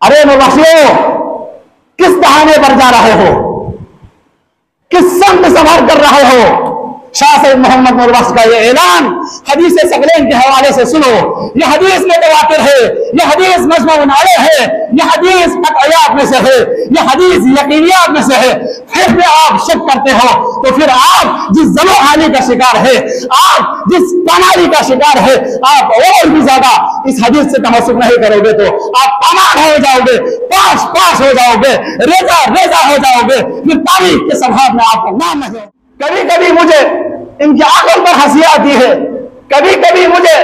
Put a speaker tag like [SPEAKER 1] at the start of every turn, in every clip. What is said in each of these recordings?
[SPEAKER 1] अरे नौबखियों, किस बहाने पर जा रहे हो, किस संत सवार कर रहे हो? शाह सैयद मोहम्मद नूरबख्श का ये ऐलान हदीस सगलैन के हवाले से सुनो। ये हदीस मुतवातिर है, ये हदीस मजमून अलैह है, ये हदीस कतइयात में से है, ये हदीस यकीनियात में से है। फिर भी आप शक करते हो तो फिर आप जिस जलोहाली का शिकार है, आप जिस कमाली का शिकार है, आप और भी ज्यादा इस हदीस से तमस्सुक नहीं करोगे तो आप तमाम हो जाओगे, पास हो जाओगे, रेजा हो जाओगे, फिर तारीख के सभाब में आपको नाम नहीं। कभी कभी मुझे इनकी आंखों पर हंसी आती है, कभी कभी मुझे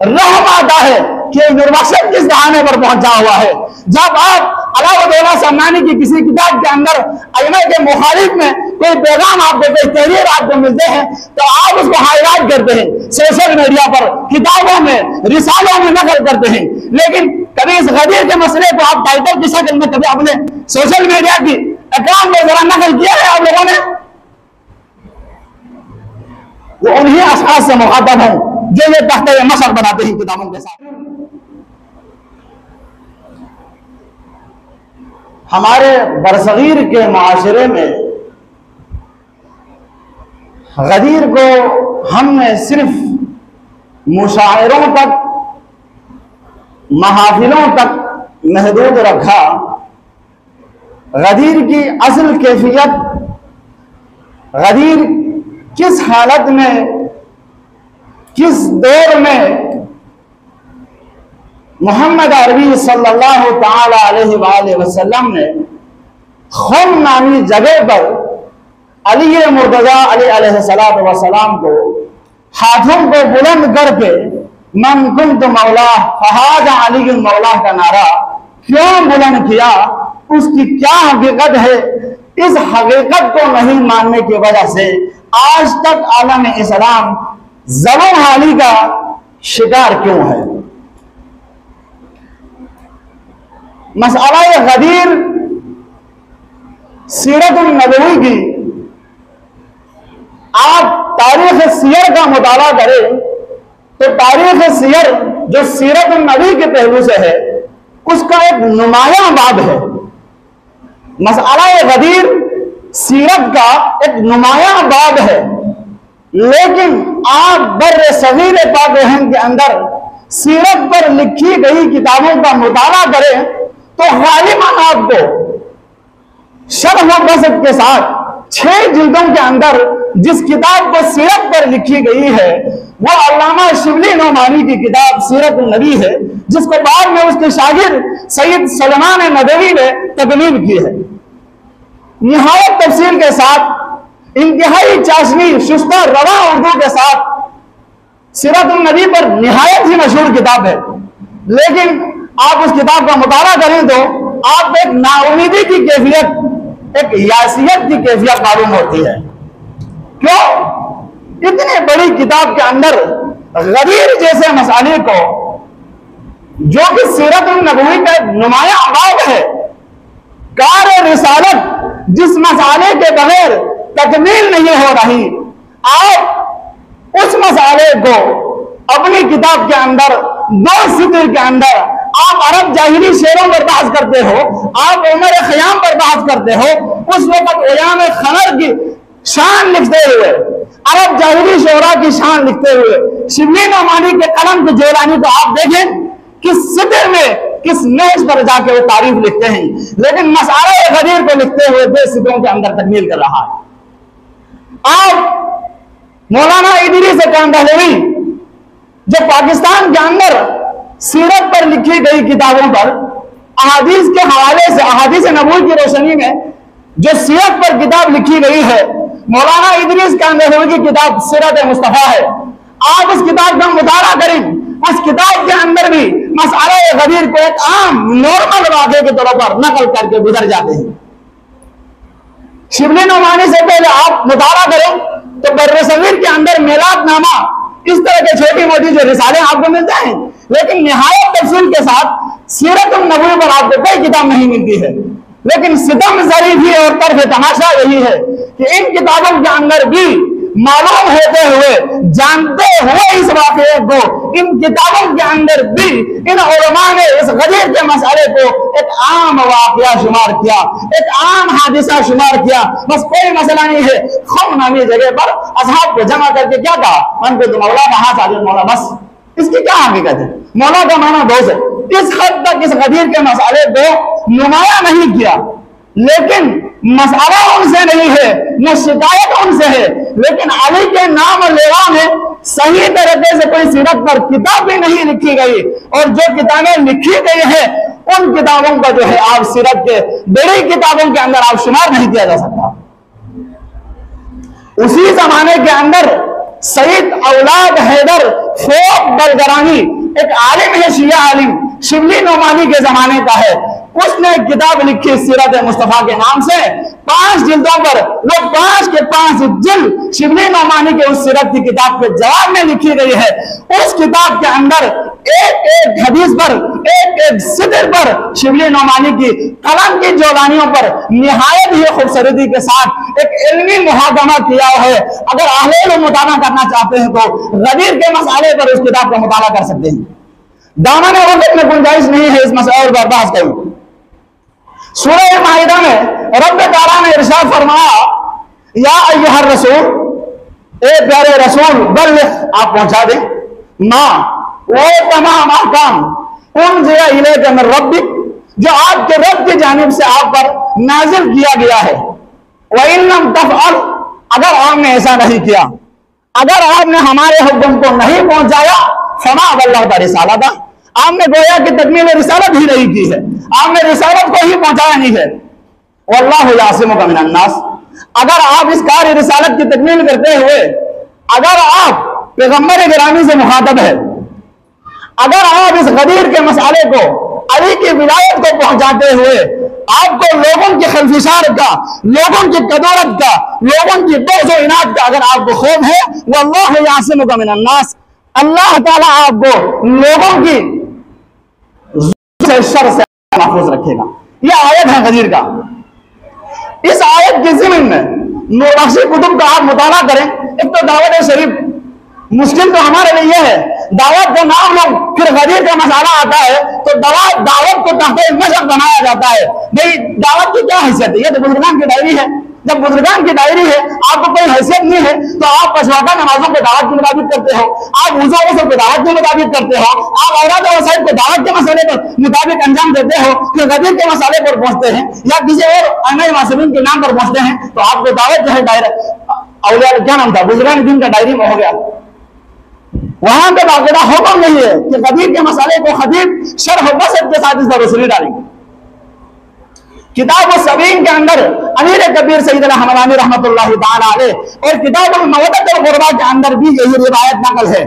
[SPEAKER 1] रहम आता है कि नूरबख्श किस बहाने पर पहुंचा हुआ है। जब आप अलाउद्दौला सम्मानी की किसी किताब के अंदर अइमा के मुखालिफ में कोई पैगाम आपको, कोई तहरीर आपको मिलते हैं तो आप उसको हाईलाइट करते हैं, सोशल मीडिया पर, किताबों में, रिसालों में नकल करते हैं। लेकिन कभी इस गदीर के मसले को आप टाइटल की शक्ल में कभी अपने सोशल मीडिया की अकाउंट में जरा नकल किया है आप लोगों ने? वो उन्हीं अशखास से मुखातब हैं जो ये तख्ते मशक बनाते हैं किताबों के साथ। हमारे बरसगीर के माशरे में गदीर को हमने सिर्फ मुशायरों तक, महफिलों तक महदूद रखा। गदीर की असल कैफियत, गदीर किस हालत में, किस दौर में मोहम्मद अरबी सल्लल्लाहु ताला अलैहि वसल्लम ने खुम नामी जगह पर अली मुर्तज़ा अलैहिस्सलातु वस्सलाम को हाथों को बुलंद करके मन कुंत मौला फहाजा अली मौला का नारा क्यों बुलंद किया? उसकी क्या हकीकत है? इस हकीकत को नहीं मानने की वजह से आज तक आलम इस्लाम ज़लोहाली का शिकार क्यों है? मसला गदीर सीरत नबवी की आप तारीख सियर का मुताला करें तो तारीख सियर जो सीरत नबी के पहलू से है उसका एक नुमाया बाब है। मसला गदीर सीरत का एक नुमाया बाब है, लेकिन आप बर्र सगीर पाक हिंद के अंदर सीरत पर लिखी गई किताबों का मुताला करें तो गालिबन आपको शरह व बसत के साथ 6 जिल्दों के अंदर जिस किताब को सीरत पर लिखी गई है वो अल्लामा शिबली नोमानी की किताब सीरत नबी है, जिसको बाद में उसके शागिर्द सैयद सलमान नदवी ने तकलीम की है। निहायत तफसील के साथ, इंतहाई चाशनी शुस्ता रवा उर्दू के साथ सीरत नबी पर निहायत ही मशहूर किताब है। लेकिन आप उस किताब का मुताला करें तो आप एक नाउमीदी की कैफियत, एक यासियत की कैफियत मालूम होती है। क्यों? इतनी बड़ी किताब के अंदर गदीर जैसे मसाले को, जो कि सीरत नबवी का नुमाया बाब है, कार रिसालत जिस मसाले के बगैर तकमील नहीं हो रही, आप उस मसाले को अपनी किताब के अंदर 2 सितर के अंदर आप अरब जाहिली शेरों पर बहस करते हो, आप उमर खयाम पर बहस करते हो। उस वक्त उयाम खनर की शान लिखते हुए, अरब जाहिली शोरा की शान लिखते हुए शिबली नोमानी के कलम के जेलानी को आप देखें किस सितर में, किस मेज पर जाके वो तारीफ लिखते हैं, लेकिन मसाले गदीर को लिखते हुए 2 सितरों के अंदर तकमील कर रहा है। आप मौलाना इदरीस कांदहलवी जो पाकिस्तान के अंदर सीरत पर लिखी गई किताबों पर अहादीस के हवाले से, अहादीस नबवी की रोशनी में जो सीरत पर किताब लिखी गई है, मौलाना इदरीस कांदहलवी की किताब सीरत मुस्तफा है। आप उस किताब का मुताला करें, उस किताब के अंदर भी मसला गदीर को एक आम नॉर्मल वाक़े के तौर पर नकल करके गुजर जाते हैं। शिबली नोमानी से पहले आप मुताला करें तो बर्र सगीर के अंदर मिलादनामा, इस तरह के छोटी मोटी जो रिसाले आपको मिलते हैं, लेकिन निहायत तफसील के साथ सीरत नबवी पर आपको कोई किताब नहीं मिलती है। लेकिन सितम ज़रीफ़ी और तर्फ़ तमाशा यही है कि इन किताबों के अंदर भी मालूम होते हुए, जानते हुए इस वाकये को इन किताबों के अंदर भी इन उलमा ने इस गदीर के मसाले को एक आम वाकया शुमार किया, एक आम हादिसा शुमार किया। बस कोई मसला नहीं है। खौफ नामी जगह पर असहाब को जमा करके क्या कहा, मन को तो मौला कहा साजिद मौला, बस इसकी क्या हकीकत है? मौला का माना दोस्त है। इस हद तक इस गदीर के मसाले को नुमाया नहीं किया, लेकिन मसाला उनसे नहीं है, न शिकायत उनसे है, लेकिन अली के नाम लेवा में सही तरीके से कोई सीरत पर किताब भी नहीं लिखी गई, और जो किताबें लिखी गई है उन किताबों का जो है आप सीरत के बड़ी किताबों के अंदर आप शुमार नहीं किया जा सकता। उसी जमाने के अंदर सईद औलाद हैदर फोक बलगरानी एक आलिम है, शिया आलिम, शिबली नोमानी के जमाने का है। उसने किताब लिखी सीरत मुस्तफा के नाम से, 5 जिल्दों पर, वो 5 के 5 जिल्द शिबली नोमानी के उस सीरत की किताब के जवाब में लिखी गई है। उस किताब के अंदर एक एक हदीस पर, एक एक सिद्र पर शिबली नोमानी की कलम की जोदानियों पर निहायत ही खूबसूरती के साथ एक इल्मी मुहाकमा किया है। अगर अहले इल्म मुताला करना चाहते हैं तो गदीर के मसाले पर उस किताब का मुताला कर सकते हैं। दामन वक्त में गुंजाइश नहीं है इस मसले पर बहस करूं। सूरह माइदा में रब तआला ने इरशाद फरमाया, या अय्युहर रसूल, ए प्यारे रसूल, बल्लिग, आप पहुंचा दें, मां वो तमाम अहकाम उनज़िला इलैका मिन रब्बिक, जो आपके रब की जानिब से आप पर नाजिल किया गया है। व इन लम तफ़अल, अगर आपने ऐसा नहीं किया, अगर आपने हमारे हुक्म को नहीं पहुंचाया, फमा बल्लग़ता रिसालता, आपने गोया की तकमील रिसालत ही नहीं की है, आपने रिसालत को ही पहुंचाया नहीं है। वल्लाहु यासिमुका मिनन नास, अगर आप इस कार्य रिसालत की तकमील करते हुए, अगर आप पैगंबर गिरामी से मुखातब है, अगर आप इस गदीर के मसाले को, अली की विलायत को पहुंचाते हुए आपको लोगों की खल्फिशार का, लोगों की कदौरत का, लोगों की बोझ इनाद का अगर आपको खौफ है, वल्लाहु यासिमुका मिनन नास, अल्लाह ताला आपको लोगों की शर से महफूज रखेगा। यह आयत है गदीर का। इस आयत की ज़मीन में नूरबख्शी कुतुब का आप मुताला करें। एक तो दावत शरीफ मुश्किल तो हमारे लिए है, दावत का नाम लो फिर गदीर का मसाला आता है तो दावत को तहत मशक बनाया जाता है। भाई दावत की क्या हैसियत है? ये तो बुजुर्गान की डायरी है। जब बुजुर्गान की डायरी है, आपको कोई हैसियत नहीं है तो आप पशवाका नमाजों को दावत के मुताबिक करते हो, आप वुज़ू गुस्ल को दावत के मुताबिक करते हो, आप औरात और वसाइल को दावत के मसाले पर मुताबिक अंजाम देते हो, फिर गदीर के मसाले पर पहुंचते हैं या किसी और अन्य मासूमीन के नाम पर पहुंचते हैं तो आपको दावत जो है डायरेक्ट औलिया क्या नाम था, बुजुर्गान दिन का डायरी में हो गया। वहां पे बाकायदा हुक्म नहीं है कि गदीर के मसाले को खतीब शरह वसत के साथ इस पर रसूली डालेंगे। किताब सबीन के अंदर अमीर कबीर सईद हमदानी रहमतुल्लाहि ताला अलैह और किताब मवद्दत वल क़ुरबा के अंदर भी यही रिवायत नकल है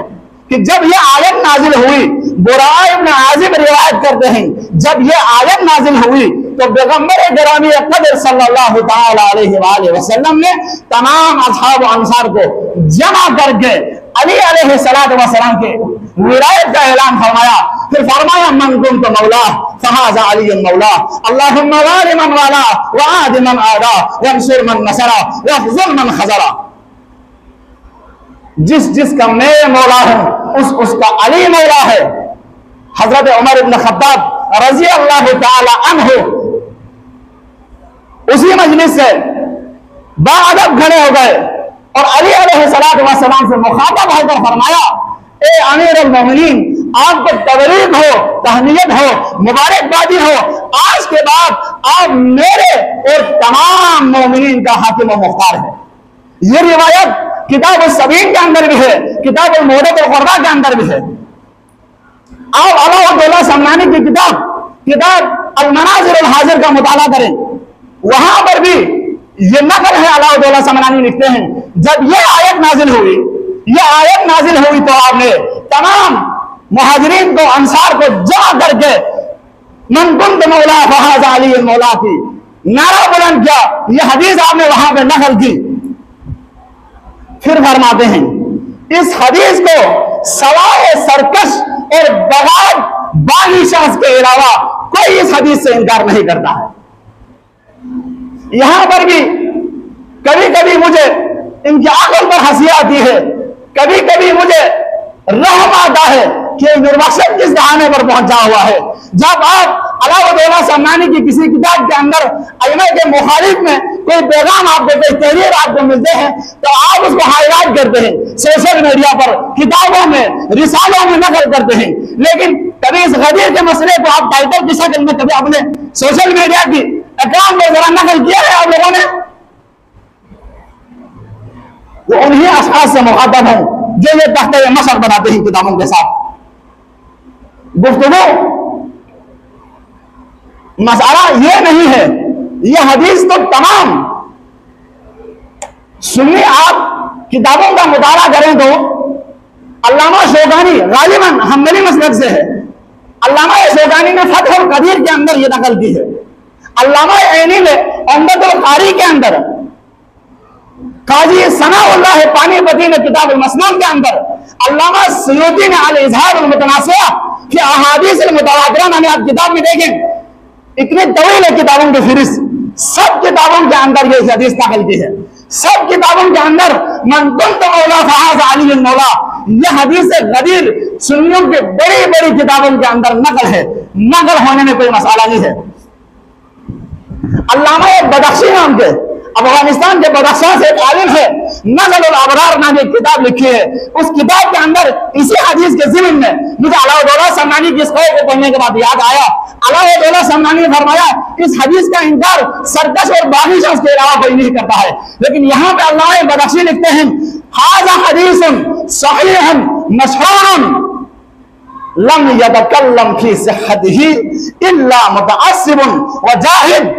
[SPEAKER 1] कि जब यह आयत नाजिल हुई, बुरा इब्न आजिब रिवायत करते हैं, जब यह आयत नाजिल हुई तो पैगंबर गिरामी क़द्र सल्लल्लाहु ताला अलैहि वसल्लम ने तमाम असहाब व अंसार को जमा करके अली अलैहिस्सलातु वस्सलाम के विलायत का ऐलान फरमाया। फिर फरमाया, मन कुंतु मौला फहाज़ा अली मौला, अल्लाहुम्मा वाली मन वाला व आदि मन आदा वंसुर मन नसरा वफ़ज़ुल मन खज़रा। जिस जिसका मैं मौला हूं उसका अली मौला है। हजरत उमर इब्न खत्ताब रज़ी अल्लाह ताला अन्हु उसी मजलिस से बाअदब खड़े हो गए और अली अलैहिस्सलातु वस्सलाम से मुखातब होकर फरमाया, ए अमीर अल मोमिनीन, आपको तबरीक हो, तहनीयत हो, मुबारकबादी हो, आज के बाद आप मेरे और तमाम मोमिनीन का हाकिम व मुख्तार है। ये रिवायत किताब सबीन के अंदर भी है, किताब मवद्दत वल क़ुरबा के अंदर भी है। आप अलाउद्दौला समनानी की किताब अल मनाज़िर अल हाज़िर का मुताला करें, वहां पर भी ये नकल है। अलाउद्दौला समनानी लिखते हैं, जब ये आयत नाजिल हुई तो आपने तमाम मुहाजिरीन को, अंसार को जमा करके मन कुंत मौला फहाज़ा अली मौला की नारा बुलंद किया। ये हदीस आपने वहां पे नकल की। फिर फरमाते हैं, इस हदीस को सवाए सरकश और बगावत बागी शख्स के अलावा कोई इस हदीस से इनकार नहीं करता है। यहां पर भी कभी कभी मुझे इनकी आंखों पर हंसी आती है। कभी कभी मुझे रहम आता है कि निर्वक्षक किस बहाने पर पहुंचा हुआ है। जब आप अलाउद्दौला सम्मानी की किसी किताब के अंदर अइमा के मुखालिफ में कोई पैगाम आपको, कोई तहरीर आपको मिलते हैं, तो आप उसको हाईलाइट करते हैं सोशल मीडिया पर, किताबों में, रिसालों में नकल करते हैं। लेकिन कभी इस गदीर के मसले को आप टाइटल की शक्ल में कभी अपने सोशल मीडिया की अकाउंट में जरा नकल किया है आप लोगों ने? वो उन्हीं अशखास से मुखातब हैं जो ये तख्ते मशर बनाते हैं किताबों के साथ। गुफ्तगू मसाला ये नहीं है, ये हदीस तो तमाम सुनिए। आप किताबों का मुताला करें तो अल्लामा शौकानी गालिबन हम्बली मसलक से है। अल्लामा शौकानी ने फतहुल कदीर के अंदर ये नकल की है। अल्लामा ऐनी ने उम्दतुल कारी के अंदर, काजी सनाउल्लाह पानीपती ने किताब मसनून के अंदर, अल्लामा सयूती ने अल इज़हार अल मुतनासिया कि अहादीस अल मुतवातिरा नामी आप किताब में देखें, इतनी तवील है किताबों की फहरिस्त, सब किताबों के अंदर ये हदीस नकल की है। सब किताबों के अंदर मन कुंत मौला फहाज़ अली मौला, यह हदीस गदीर सुन्नियों की बड़ी बड़ी किताबों के अंदर नकल है। नकल होने में कोई मसाला नहीं है। अल्लामा बदख्शी नाम के अफगानिस्तान के बदख्शां से एक आलिम है, नज़्मुल अबरार नाम की किताब लिखी है। उस किताब के अंदर इसी हदीस के ज़िम्न में मुझे अलाउद्दौला सम्मानी की इस कौल को पढ़ने के बाद याद आया। अलाउद्दौला सम्मानी ने फरमाया इस हदीस का इनकार सरकश और बागी शख्स के अलावा कोई नहीं करता है। लेकिन यहाँ पे अल्लामा बदख्शी लिखते हैं हाज़ा हदीसुन सहीहुन मशहूरुन लम यतकल्लम फी सिह्हतिही इल्ला मुतअस्सिबुन व जाहिद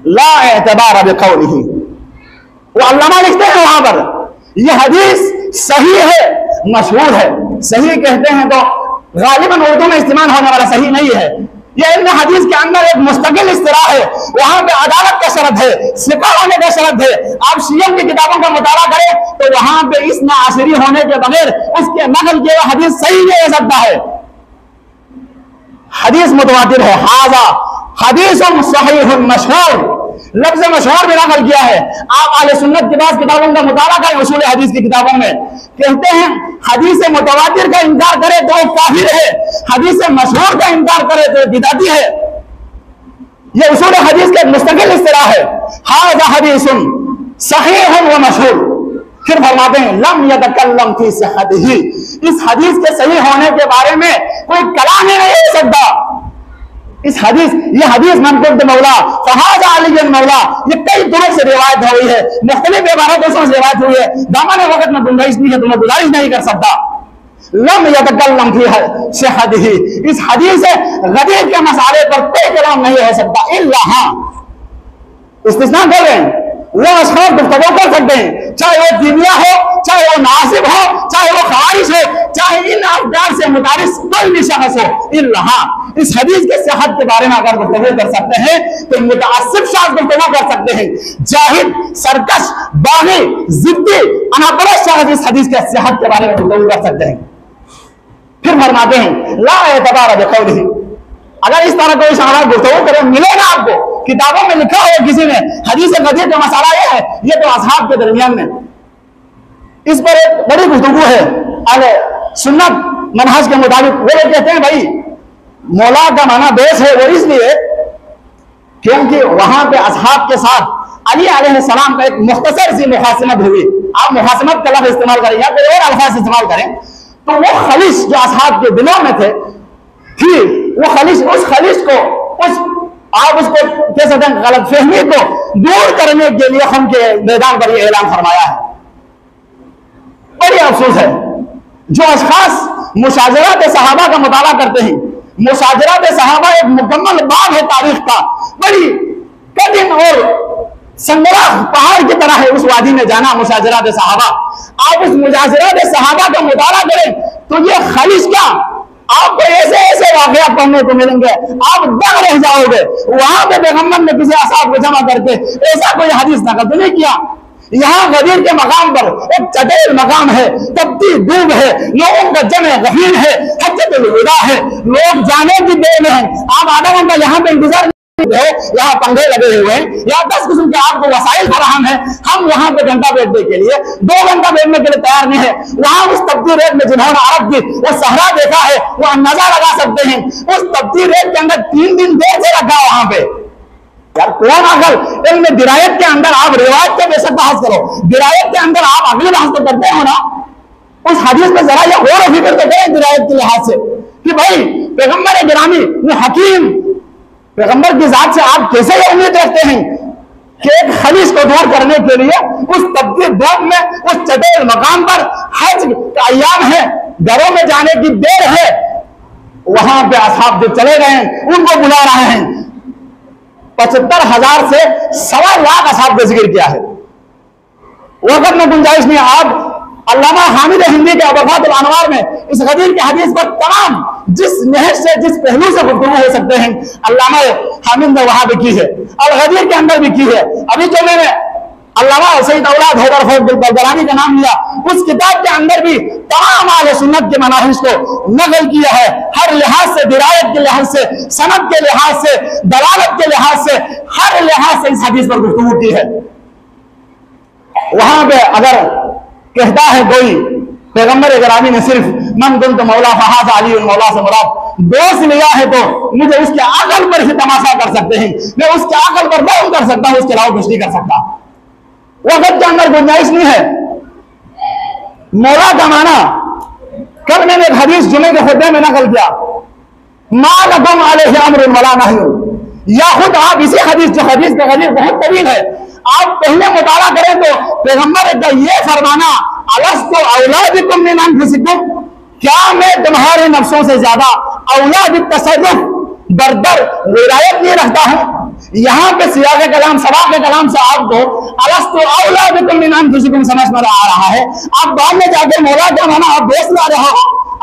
[SPEAKER 1] ला एतबार बिक़ौलिही। वो अल्लामा लिखते हैं वहां पर यह हदीस सही है, मशहूर है। सही कहते हैं तो गालिबन उर्दू में इस्तेमाल होने वाला सही नहीं है। यह इल्म हदीस के अंदर एक मुस्तकिल इस्तिलाह है। वहां पे अदालत का शर्त है, सिका होने का शर्त है। आप शियम की किताबों का मुताला करें तो वहां पे इस नासिरी होने के बगैर उसके नकल किए हुए हदीस सही नहीं हो सकता है। हदीस मुतवातिर है। हाजा हदीसुन सहीहुन मशहूर, लफ्ज़ मशहूर में नकल किया है। आप आले सुन्नत के बाद किताबों का मुताला करें, उसूल हदीस की किताबों में कहते हैं हदीस मुतवातिर का इनकार करे तो वो काफिर है, हदीस मशहूर का इनकार करे तो बिदअती है। ये उसूल हदीस का एक मुस्तकिल इस्तिलाह है। हाज़ा हदीसुन सहीहुन व मशहूर। फिर फरमाते हैं लम यतकल्लम फी सिह्हतिही, इस हदीस के सही होने के बारे में कोई कलाम ही नहीं हो सकता। इस हदीस, ये हदीस मनकुब मौला फहाज़ अली मौला, ये कई तुरुक से रिवायत हुई है, मुख्तलिफ इबारतों से रिवायत हुई है। दामन वक्त में गुंजाइश नहीं है तो मैं गुजारिश नहीं कर सकता। लम यतकल्लम फी सिह्हतिही, इस हदीस गदीर के मसाले पर कोई कलाम नहीं हो सकता। इल्ला हाँ, इस्तिस्ना कर रहे हैं, वो अशखास गुफ्तगू कर सकते हैं, चाहे वो दीनिया हो, चाहे वो नासिब हो, चाहे वो खारिज हो, चाहे इन अफकार से मुतारिफ कोई भी शख्स हो। इल्ला हाँ, इस हदीस के सेहत के बारे में अगर गुफ्तगू कर सकते हैं तो मुतअस्सिब शख्स गुफ्तगू कर सकते हैं। जाहिद, सरकश, बागी, जिद्दी, अनापरस्त शख्स इस हदीस के सेहत के बारे में गुफ्तगू कर सकते हैं। फिर फरमाते हैं ला एतबार बिक़ौलिही, अगर इस तरह कोई शायद गुफ्तगू करे मिलेगा आपको, किताबों में लिखा हो किसी ने हदीस गदीर का मसाला ये है, ये तो असहाब के दरमियान में इस पर एक बड़ी गुफ्तगू है अहले सुन्नत मनहज के मुताबिक। वो लोग कहते हैं भाई मौला का माना दोस्त है, वो इसलिए क्योंकि वहां पे असहाब के साथ अली अलैहिस्सलाम का एक मुख्तसर सी मुखासमत हुई। आप मुखासमत का लफ्ज़ इस्तेमाल करें या कोई और अल्फाज इस्तेमाल करें तो वो खलिश जो असहाब के दिलों में थे थी, वो खलिश, उस खलिश को, उस आप उसको कह सकते हैं गलतफहमी को दूर करने के लिए हम के मैदान पर यह ऐलान फरमाया है। बड़ी अफसोस है जो अशखास मुशाजरात सहाबा का मुताला करते हैं। मुशाजरात सहाबा एक मुकम्मल बाग है तारीख का, बड़ी कठिन और संग्रह पहाड़ की तरह है उस वादी में जाना मुशाजरात सहाबा। आप उस मुशाजरात सहाबा का मुताला करें तो ये खलिश क्या, आपको ऐसे ऐसे वाकयात पढ़ने को मिलेंगे, आप दंग रह जाओगे। वहां पे पैगंबर ने किसी असाब को जमा करके ऐसा कोई हदीस नकल तो नहीं किया। यहाँ गदीर के मकाम पर एक चटेल मकाम है, तपती धूप है, लोगों का जमे गफीर है, हज्जतुल विदा है, लोग जाने की देर में है। आप आधा घंटा यहाँ पे इंतजार है, यहाँ पंखे लगे हुए हैं, यहाँ 10 किस्म के आपको वसाइल फराहम है, हम यहाँ पे घंटा बैठने के लिए 2 घंटा बैठने के लिए तैयार नहीं है। वहां उस तब्ती रेत में जिन्होंने अरब की वो सहरा देखा है वो अंदाजा लगा सकते हैं, उस तब्ती रेत के अंदर 3 दिन देर से रखा वहां पे। यार कौन अकल, इल्म दिरायत के अंदर आप रिवायत के बेशक बहस करो, दिरायत के अंदर आप अगली बहस तो करते हो ना, उस हदीस में जरा ये गौर फिक्र तो करें दिरायत के लिहाज से कि भाई पैगंबर गिरामी वो हकीम पैगंबर की जात से आप कैसे ये उम्मीद रखते हैं कि एक हदीस को दूर करने के लिए उस तब्दील दौर में उस चटेल मकाम पर हज का अय्याम है, घरों में जाने की देर है, वहां पे असहाब जो चले गए हैं उनको बुला रहे हैं। 75,000 से 1.25 लाख असहाब का जिक्र किया है। वक्त में गुंजाइश नहीं, आप अल्लामा हामिद हिंदी के अबरफात अनवार में इस गदीर के हदीस पर तमाम जिस नहज से जिस पहलू से गुफ्तगू हो सकते हैं अल्लामा हामिद ने वहां भी की है और गदीर के अंदर भी की है। अभी जो मैंने अल्लामा सईद औलाद हैदर फैज़ बलदरानी का नाम लिया, उस किताब के अंदर भी तमाम अहले सुन्नत के मनाहिज को नकल किया है, हर लिहाज से, दिरायत के लिहाज से, सनद के लिहाज से, दलालत के लिहाज से, हर लिहाज से इस हदीस पर गुफ्तगू की है। वहां पे अगर कहता है कोई पैगंबर गिरामी ने सिर्फ मन कुंत मौला फहाज अली मौला से मुराद दोस्त लिया है तो मुझे उसके अकल पर ही तमाशा कर सकते हैं, मैं उसके अकल पर बयान कर सकता हूं, उसके अलावा कुछ नहीं कर सकता। वक्त के अंदर गुंजाइश नहीं है। मौला का माना कल मैंने एक हदीस जुमे के खुतबे में नकल किया, मालकुम अलैहि अम्रुन वला नह्युन, या खुद आप इसी हदीस जो हदीस का गदीर बहुत तवील है, आप पहले मुताला करें तो पैगंबर का ये फरमाना अलस्तु औलादिकुम मिन अनफुसिकुम, क्या मैं तुम्हारे नफ्सों से ज्यादा औलाद तसर्रुफ बरदर विलायत नहीं रखता हूं। यहां पे सियाक़े कलाम सवाक़ के कलाम से आपको अलस्तु औलादिकुम मिन अनफुसिकुम समझ में आ रहा है। आप बाद में जाकर मौला का माना आप दोस्त ला रहे हो,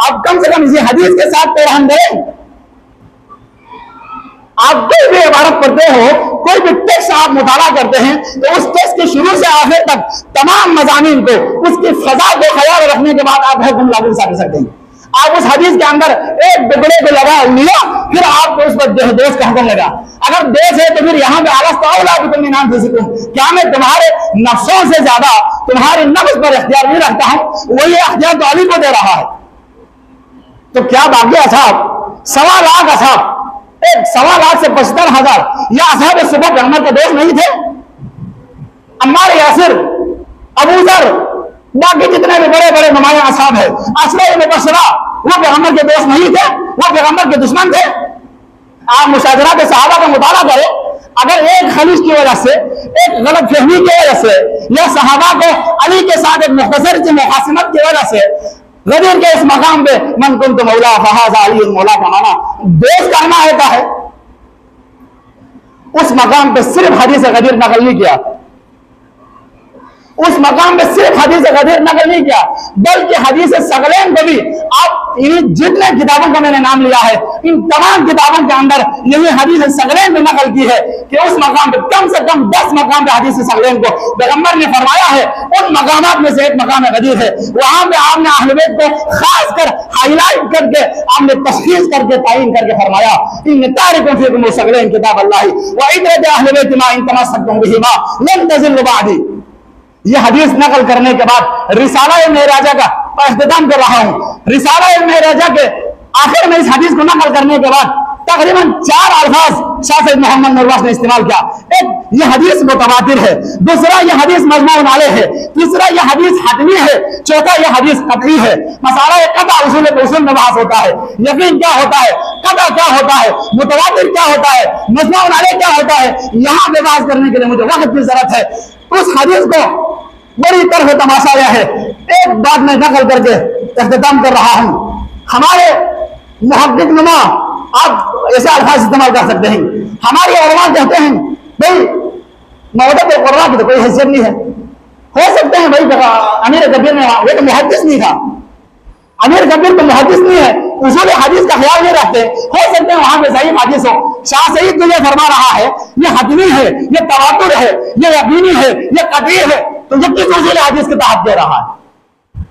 [SPEAKER 1] आप कम से कम इसी हदीस के साथ तो रहम दें। आप कोई भी इबारत पढ़ते हो, कोई भी टेक्स्ट आप मुताला करते हैं तो उस टेक्स्ट के शुरू से आखिर तक तमाम मज़ामीन को, उसकी फजा को ख्याल रखने के बाद आप हुक्म लागू कर सकते हैं। आप उस हदीस के अंदर एक टुकड़े को लगा लिया, फिर आपको उस पर दोष का हुक्म लगा। अगर दोष है तो फिर यहाँ पे क्या मैं तुम्हारे नफ्सों से ज्यादा तुम्हारे नफ्स पर इख्तियार नहीं रखता हूं, वही इख्तियार तो अली को दे रहा है। तो क्या बाकी असहाब 1.25 लाख असहाब, एक 1.25 लाख से 75,000 या असहाब सुबह पैगंबर के दोस्त नहीं थे? अम्मार यासिर, अबू जर, बाकी जितने भी बड़े बड़े नुमाया असहाब है, अशरा मुबशरा, वो पैगंबर के दोस्त नहीं थे, वो पैगंबर के दुश्मन थे। आप मुशाजरा के सहाबा का मुताला करें, अगर एक खलीज की वजह से, एक गलत फहमी की वजह से, या सहाबा को अली के साथ एक मुख्तसर की मुखासिमत की वजह से गदीर के इस मकाम पे मन कुंत मौला फहाज अली मौला का माना दोस्त करना होता है, उस मकाम पे सिर्फ हदीस गदीर नकल नहीं किया, उस मकाम पे सिर्फ हदीस गदीर नकल नहीं किया, बल्कि हदीस सगलैन को भी आप इन जितने किताबों का मैंने नाम लिया है, इन तमाम किताबों के अंदर यही हदीस सगलैन में नकल की है कि उस मकाम पे कम से कम 10 मकाम पे हदीस सगलैन को पैगंबर ने फरमाया है। उन मकामात में से एक मकाम गदीर है, वहां पे आपने अहले बैत को खास कर हाईलाइट करके आपने तशखीस करके तायीन करके फरमाया, इन तारिकुम फीकुम सगलैन किताब अल्लाह व इदरत अहले बैत मा इन तमस्सकतुम बिहिमा लन तज़िल्लु बादी। ये हदीस नकल करने के बाद रिसाला मेराजा का इख्तिताम कर रहा हूं। रिसाला मेराजा के आखिर में इस हदीस को नकल करने के बाद तकरीबन 4 अल्फाज शाह सैयद मोहम्मद नूरवास ने इस्तेमाल किया। एक, ये हदीस मुतवातिर है, दूसरा ये हदीस मजमून अलैह है, तीसरा ये हदीस हतमी है, चौथा ये हदीस कतई है। मसाला कता उसूल में बहस होता है, यकीन क्या होता है, कता क्या होता है, मुतवातिर क्या होता है, मजमून अलैह क्या होता है, यहां पे बहस करने के लिए मुझे वक्त की जरूरत है। उस हदीस को बड़ी तरह तमाशा आया है। एक बात मैं नकल करके इख्तिताम कर रहा हूं, हमारे मुहक्किक नुमा आप ऐसे अल्फाज इस्तेमाल कर सकते हैं, हमारे उलमा कहते हैं भाई मौदत कुर्रा की तो कोई हैसियत नहीं है। हो सकते हैं भाई अमीर कबीर ने, वो तो मुहद्दिस नहीं था, अमीर कबीर तो मुहद्दिस नहीं है, उसूल हदीस का ख्याल नहीं रखते, हो सकते हैं वहां पे सही हदीस हो। शाह सईद तुझे फरमा रहा है ये हतमी है, ये तवातुर है, ये यकीनी है, ये कतई है, तो ये किस उसूल हदीस के तहत दे रहा है?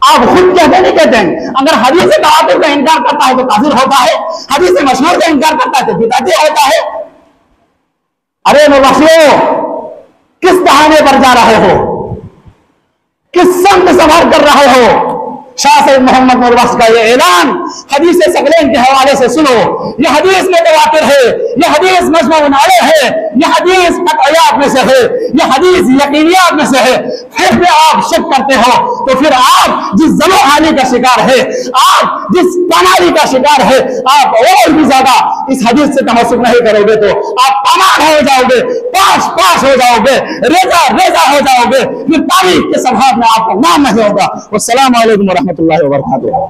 [SPEAKER 1] आप खुद कहते नहीं कहते हैं? अगर हदीस तवातुर का इनकार करता है तो काफिर होता है, हदीस मशहूर का इनकार करता है तो बिदअती होता है। अरे नौबखियों, किस बहाने पर जा रहे हो, किस संग सवार कर रहे हो? शाह सैयद मोहम्मद नूरबख्श का ये ऐलान हदीस सगलैन के हवाले से सुनो। ये हदीस में तवातिर है, ये हदीस मजमून अलैह है, ये हदीस कतइयात में से है, ये हदीस यकीनियात में से है। फिर भी आप शक करते हो तो फिर आप जिस जलोहाली का शिकार है, आप जिस पामाली का शिकार है, आप और भी ज्यादा इस हदीस से तमस्सुक नहीं करोगे तो आप तमाम हो जाओगे, पास हो जाओगे, रेजा हो जाओगे, फिर तारीख के सभाब में आपका नाम नहीं होगा। अस्सलाम वालेकुम वरहमतुल्लाहि वबरकातुहू।